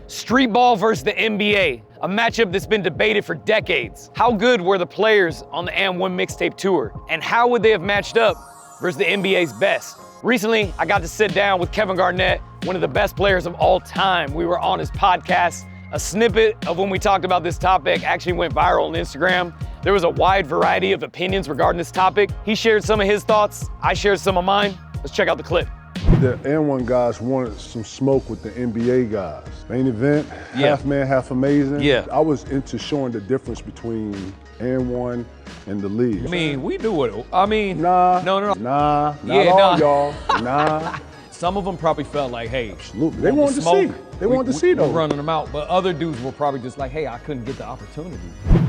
Streetball versus the NBA, a matchup that's been debated for decades. How good were the players on the And1 mixtape tour? And how would they have matched up versus the NBA's best? Recently, I got to sit down with Kevin Garnett, one of the best players of all time. We were on his podcast. A snippet of when we talked about this topic actually went viral on Instagram. There was a wide variety of opinions regarding this topic. He shared some of his thoughts. I shared some of mine. Let's check out the clip. The And1 guys wanted some smoke with the NBA guys. Main event, half man, half amazing. Yeah. I was into showing the difference between And1 and the league. I mean, we knew it. I mean, Nah, no. Nah, not Yeah, all nah. y'all, nah. Some of them probably felt like, hey, Absolutely. They wanted to see. They wanted to see We're those. running them out, but other dudes were probably just like, hey, I couldn't get the opportunity.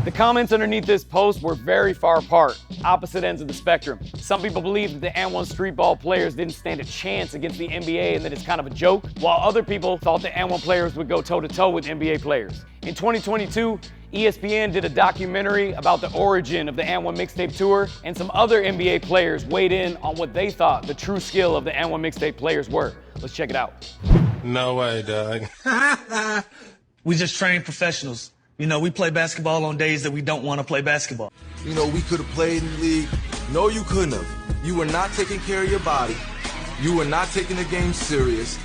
The comments underneath this post were very far apart, opposite ends of the spectrum. Some people believe that the And1 Streetball players didn't stand a chance against the NBA and that it's kind of a joke, while other people thought the And1 players would go toe-to-toe with NBA players. In 2022, ESPN did a documentary about the origin of the And1 mixtape tour, and some other NBA players weighed in on what they thought the true skill of the And1 mixtape players were. Let's check it out. No way, dog. We just train professionals. You know, we play basketball on days that we don't want to play basketball. You know, we could have played in the league. No, you couldn't have. You were not taking care of your body. You were not taking the game serious.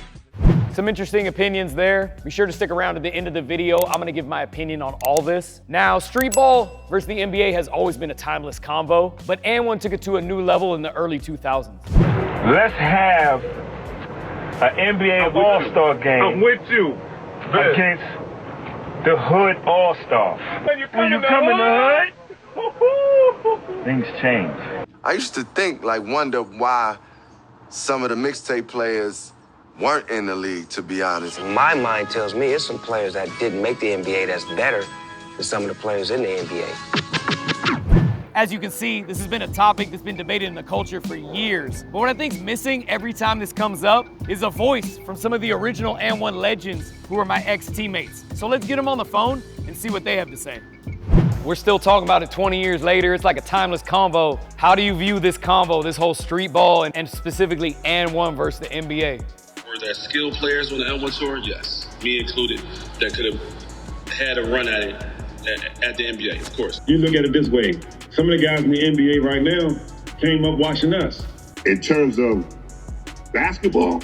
Some interesting opinions there. Be sure to stick around to the end of the video. I'm gonna give my opinion on all this. Now, Streetball versus the NBA has always been a timeless convo, but And1 took it to a new level in the early 2000s. Let's have an NBA All-Star game. I'm with you. Against the Hood All-Star. When you come in the hood, things change. I used to think, wonder why some of the mixtape players weren't in the league, to be honest. My mind tells me it's some players that didn't make the NBA that's better than some of the players in the NBA. As you can see, this has been a topic that's been debated in the culture for years. But what I think's missing every time this comes up is a voice from some of the original And1 legends who are my ex-teammates. So let's get them on the phone and see what they have to say. We're still talking about it 20 years later. It's like a timeless convo. How do you view this convo, this whole Streetball and specifically And1 versus the NBA? Were there skilled players on the And1 tour? Yes, me included, that could have had a run at it at the NBA, of course. You look at it this way. Some of the guys in the NBA right now came up watching us. In terms of basketball,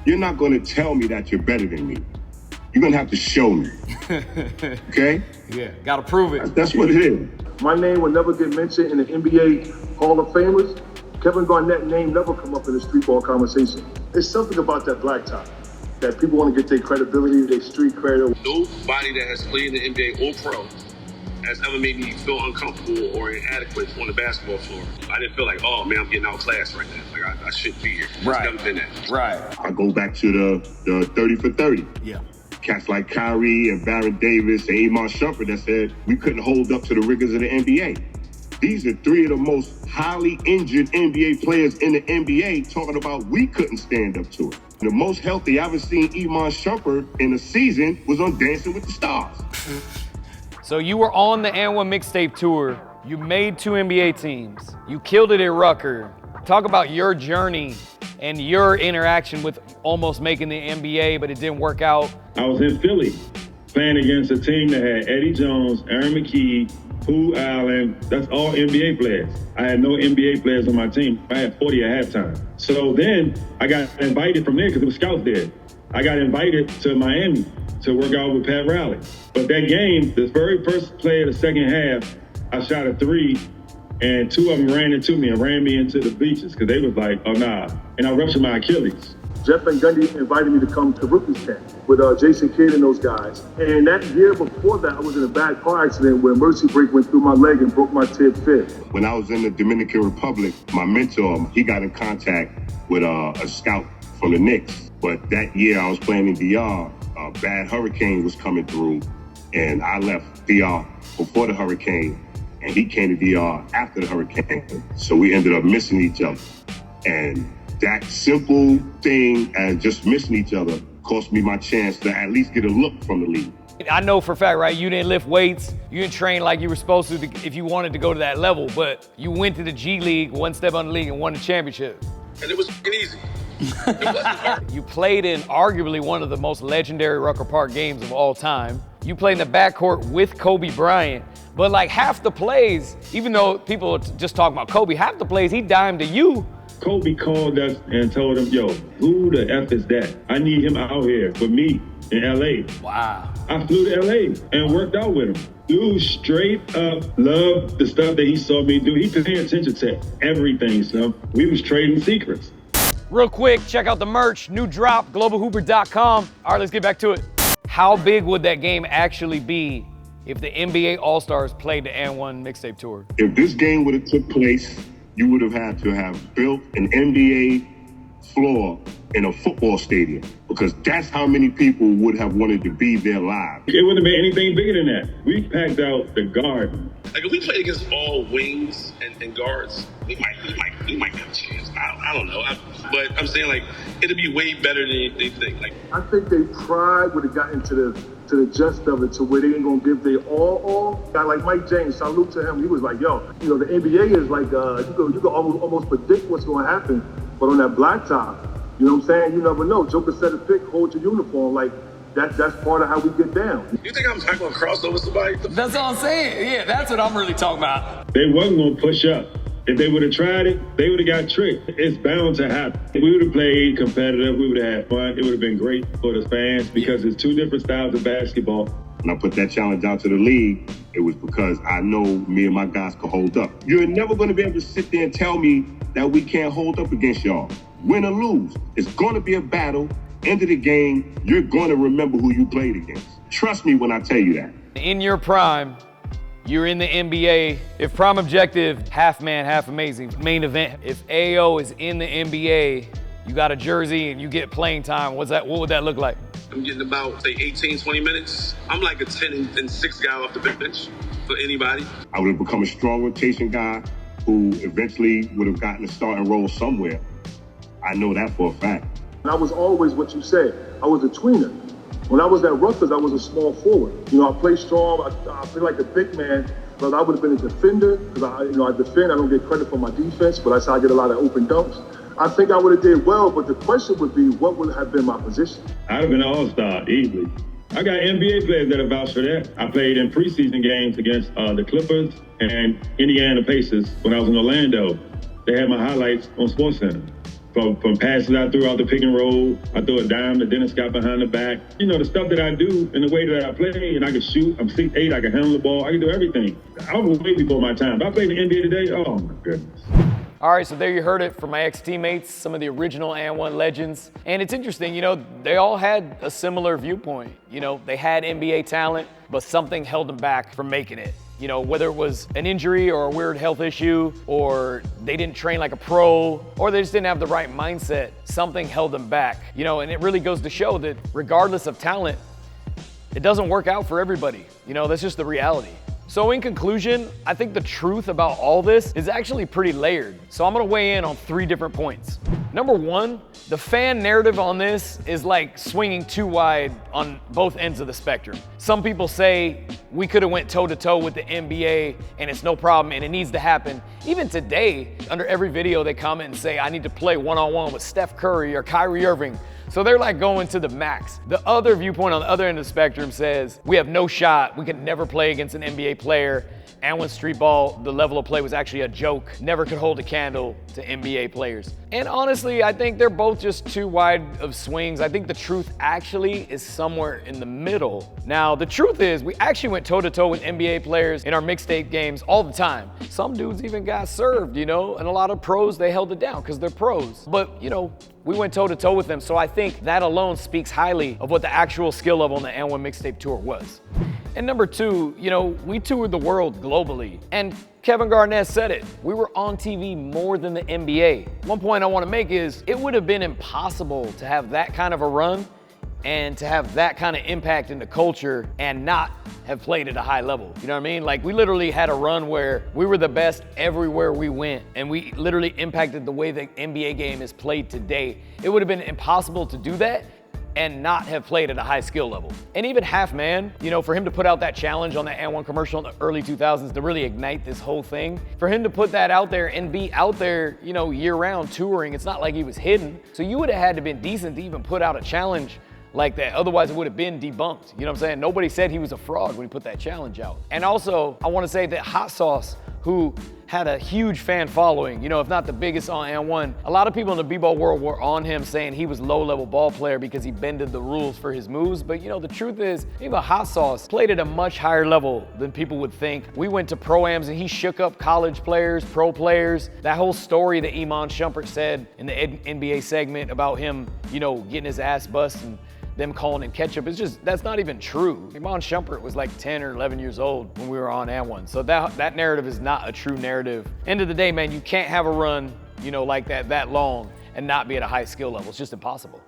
you're not going to tell me that you're better than me. You're going to have to show me. Okay? Yeah, gotta prove it. That's what it is. My name will never get mentioned in the NBA Hall of Famers. Kevin Garnett's name never come up in the streetball conversation. There's something about that black top that people want to get their credibility, their street credit. Nobody that has played in the NBA or pro has ever made me feel uncomfortable or inadequate on the basketball floor. I didn't feel like, oh man, I'm getting outclassed right now. Like I shouldn't be here. It's never been that. Right. I go back to the 30 for 30. Yeah. Cats like Kyrie and Baron Davis and Iman Shumpert that said we couldn't hold up to the rigors of the NBA. These are three of the most highly injured NBA players in the NBA talking about we couldn't stand up to it. The most healthy I've ever seen Iman Shumpert in a season was on Dancing with the Stars. So you were on the And1 mixtape tour. You made 2 NBA teams. You killed it at Rucker. Talk about your journey and your interaction with almost making the NBA, but it didn't work out. I was in Philly playing against a team that had Eddie Jones, Aaron McKee, Pooh Allen. That's all NBA players. I had no NBA players on my team. I had 40 at halftime. So then I got invited from there because it was scouts there. I got invited to Miami to work out with Pat Riley. But that game, the very first play of the second half, I shot a 3 and 2 of them ran into me and ran me into the bleachers because they was like, oh nah. And I ruptured my Achilles. Jeff Van Gundy invited me to come to rookies camp with Jason Kidd and those guys. And that year before that, I was in a bad car accident where Mercy Break went through my leg and broke my tib fib. When I was in the Dominican Republic, my mentor, he got in contact with a scout from the Knicks. But that year I was playing in DR, a bad hurricane was coming through, and I left DR before the hurricane, and he came to DR after the hurricane. So we ended up missing each other. And that simple thing as just missing each other cost me my chance to at least get a look from the league. I know for a fact, right, you didn't lift weights, you didn't train like you were supposed to if you wanted to go to that level, but you went to the G League, one step on the league, and won the championship. And it was easy. You played in arguably one of the most legendary Rucker Park games of all time. You played in the backcourt with Kobe Bryant. But like half the plays, even though people are just talking about Kobe, half the plays he dimed to you. Kobe called us and told him, yo, who the F is that? I need him out here for me in LA. Wow. I flew to LA and worked out with him. Dude straight up loved the stuff that he saw me do. He paid attention to everything, son. We was trading secrets. Real quick, check out the merch, new drop, globalhooper.com. All right, let's get back to it. How big would that game actually be if the NBA All-Stars played the And1 mixtape tour? If this game would have took place, you would have had to have built an NBA floor in a football stadium, because that's how many people would have wanted to be there live. It wouldn't have been anything bigger than that. We packed out the garden. Like if we played against all wings and guards, we might have a chance. I don't know. But I'm saying like it'd be way better than they think. Like I think they pride would have gotten to the gist of it, to where they ain't gonna give their all. Guy like Mike James, salute to him. He was like, yo, you know, the NBA is like, you can almost predict what's gonna happen, but on that blacktop, you know what I'm saying? You never know. Joker said a pick, hold your uniform. Like that's part of how we get down. you think I'm not gonna cross over somebody? That's all I'm saying. Yeah, that's what I'm really talking about. They wasn't gonna push up. If they would have tried it, they would have got tricked. It's bound to happen. If we would have played competitive, we would have had fun. It would have been great for the fans, because it's two different styles of basketball. When I put that challenge out to the league, it was because I know me and my guys could hold up. You're never going to be able to sit there and tell me that we can't hold up against y'all. Win or lose, it's going to be a battle. End of the game, you're going to remember who you played against. Trust me when I tell you that. In your prime, you're in the NBA. If prime objective, half man, half amazing, main event. If AO is in the NBA, you got a jersey and you get playing time, what would that look like? I'm getting about, say, 18, 20 minutes. I'm like a 10 and 6 guy off the bench for anybody. I would have become a strong rotation guy who eventually would have gotten a starting role somewhere. I know that for a fact. And I was always what you said. I was a tweener. When I was at Rutgers, I was a small forward. You know, I play strong. I play like a big man, but I would have been a defender, because I defend. I don't get credit for my defense, but I get a lot of open dunks. I think I would have did well, but the question would be, what would have been my position? I'd have been an all-star easily. I got NBA players that have vouched for that. I played in preseason games against the Clippers and Indiana Pacers when I was in Orlando. They had my highlights on SportsCenter. From passes I threw out the pick and roll, I threw a dime to Dennis Scott behind the back. You know, the stuff that I do and the way that I play, and I can shoot. I'm 6'8", I can handle the ball, I can do everything. I was way before my time. If I played in the NBA today, oh my goodness. All right, so there you heard it from my ex-teammates, some of the original And1 legends. And it's interesting, you know, they all had a similar viewpoint. You know, they had NBA talent, but something held them back from making it. You know, whether it was an injury or a weird health issue, or they didn't train like a pro, or they just didn't have the right mindset, something held them back. You know, and it really goes to show that regardless of talent, it doesn't work out for everybody. You know, that's just the reality. So in conclusion, I think the truth about all this is actually pretty layered. So I'm gonna weigh in on 3 different points. Number 1, the fan narrative on this is like swinging too wide on both ends of the spectrum. Some people say we could have went toe-to-toe with the NBA and it's no problem and it needs to happen. Even today, under every video they comment and say, I need to play one-on-one with Steph Curry or Kyrie Irving. So they're like going to the max. The other viewpoint on the other end of the spectrum says, we have no shot, we could never play against an NBA player. And when Streetball, the level of play was actually a joke, never could hold a candle to NBA players. And honestly, I think they're both just too wide of swings. I think the truth actually is somewhere in the middle. Now, the truth is we actually went toe-to-toe with NBA players in our mixtape games all the time. Some dudes even got served, you know, and a lot of pros, they held it down because they're pros. But, you know, we went toe-to-toe with them, so I think that alone speaks highly of what the actual skill level on the And1 mixtape tour was. And number 2, you know, we toured the world globally. And Kevin Garnett said it, we were on TV more than the NBA. One point I want to make is it would have been impossible to have that kind of a run and to have that kind of impact in the culture and not have played at a high level. You know what I mean? Like we literally had a run where we were the best everywhere we went and we literally impacted the way the NBA game is played today. It would have been impossible to do that and not have played at a high skill level. And even Half Man, you know, for him to put out that challenge on that And1 commercial in the early 2000s to really ignite this whole thing, for him to put that out there and be out there, you know, year round touring, it's not like he was hidden. So you would have had to been decent to even put out a challenge like that. Otherwise it would have been debunked. You know what I'm saying? Nobody said he was a fraud when he put that challenge out. And also, I want to say that Hot Sauce, who had a huge fan following, you know, if not the biggest on And1, a lot of people in the b-ball world were on him saying he was low-level ball player because he bended the rules for his moves. But you know, the truth is, even Hot Sauce played at a much higher level than people would think. We went to pro-ams and he shook up college players, pro players. That whole story that Iman Shumpert said in the NBA segment about him, you know, getting his ass bust and them calling him ketchup, it's just, that's not even true. Iman Shumpert was like 10 or 11 years old when we were on And1. So that narrative is not a true narrative. End of the day, man, you can't have a run, you know, like that long and not be at a high skill level. It's just impossible.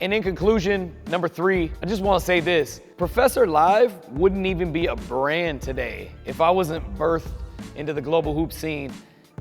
And in conclusion, number 3, I just want to say this. Professor Live wouldn't even be a brand today if I wasn't birthed into the global hoop scene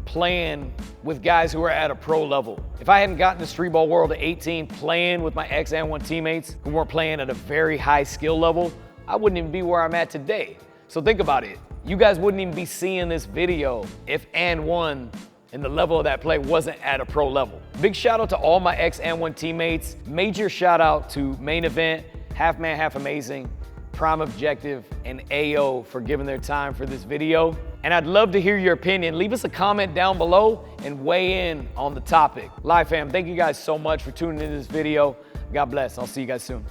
playing with guys who are at a pro level. If I hadn't gotten to Streetball world at 18 playing with my ex-And1 teammates who weren't playing at a very high skill level, I wouldn't even be where I'm at today. So think about it. You guys wouldn't even be seeing this video if And1 and the level of that play wasn't at a pro level. Big shout out to all my ex-And1 teammates. Major shout out to Main Event, Half Man, Half Amazing, Prime Objective, and AO for giving their time for this video. And I'd love to hear your opinion. Leave us a comment down below and weigh in on the topic. Live fam, thank you guys so much for tuning into this video. God bless. I'll see you guys soon.